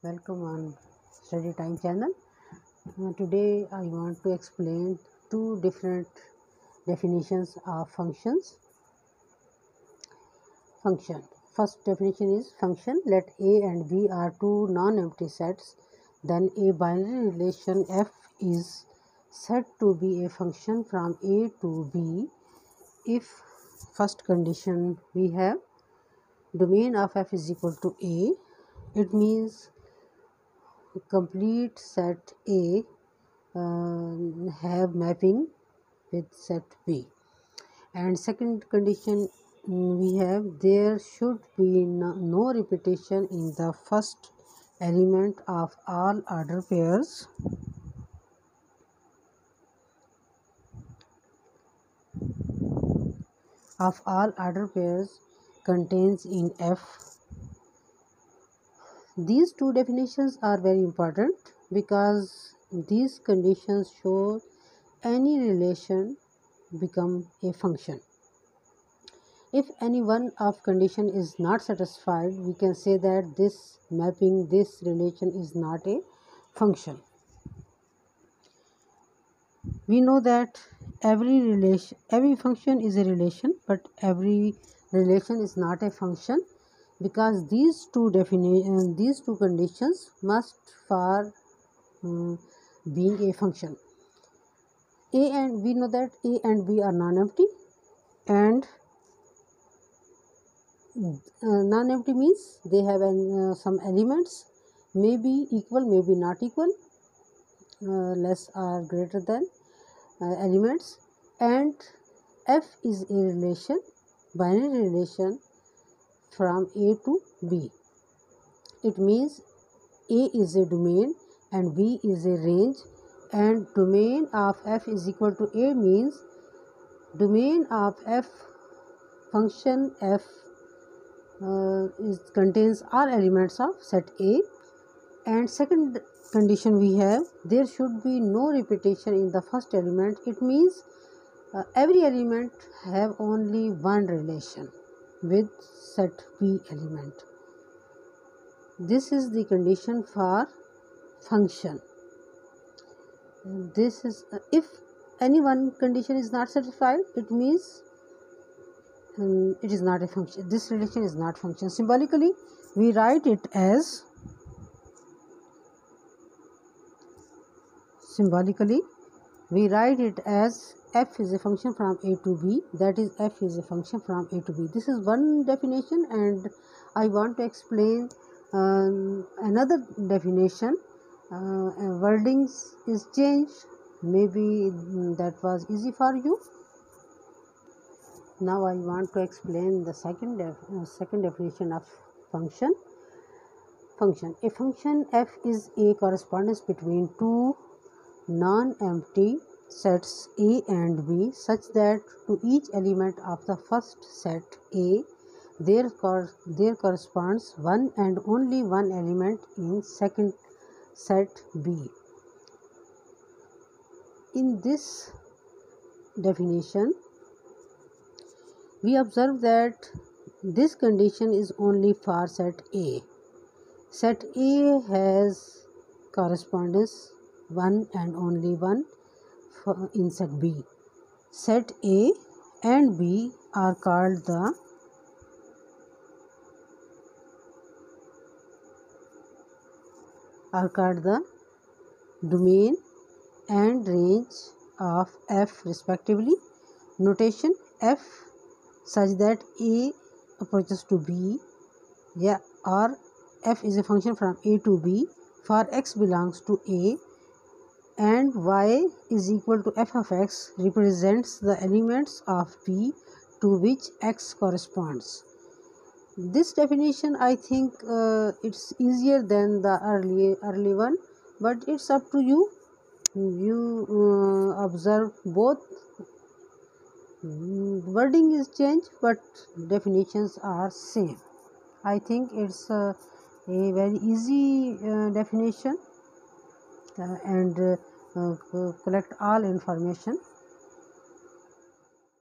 Welcome on Study Time channel. Today I want to explain two different definitions of functions. Function. First definition is function. Let A and B are two non-empty sets, then a binary relation f is said to be a function from A to B if first condition we have domain of f is equal to A. It means complete set A have mapping with set B. And second condition we have there should be no repetition in the first element of all order pairs contains in F. These two definitions are very important because these conditions show any relation become a function. If any one of condition is not satisfied, we can say that this mapping, this relation is not a function. We know that every function is a relation, but every relation is not a function because these two conditions must for being a function. We know that A and B are non-empty, and non-empty means they have some elements, may be equal, may be not equal, less or greater than elements, and F is a relation, binary relation from A to B. It means A is a domain and B is a range, and domain of F is equal to A means domain of F, function F contains all elements of set A. And second condition we have there should be no repetition in the first element. It means every element have only one relation with set B element. This is the condition for function. This is if any one condition is not satisfied, it means it is not a function. This relation is not function. Symbolically we write it as f is a function from A to B, that is f is a function from A to B. This is one definition, and I want to explain another definition. Wordings is changed, maybe that was easy for you. Now I want to explain the second definition of function. A function f is a correspondence between two non-empty sets A and B such that to each element of the first set A there corresponds one and only one element in second set B. In this definition we observe that this condition is only for set A. Set A has correspondence one and only one in set B. Set A and B are called the domain and range of F respectively. Notation: F such that A approaches to B, or F is a function from A to B for x belongs to A, and y is equal to f of x represents the elements of B to which x corresponds. This definition I think it's easier than the early one, but it's up to you. You observe both. Wording is changed but definitions are same. I think it's a very easy definition and collect all information.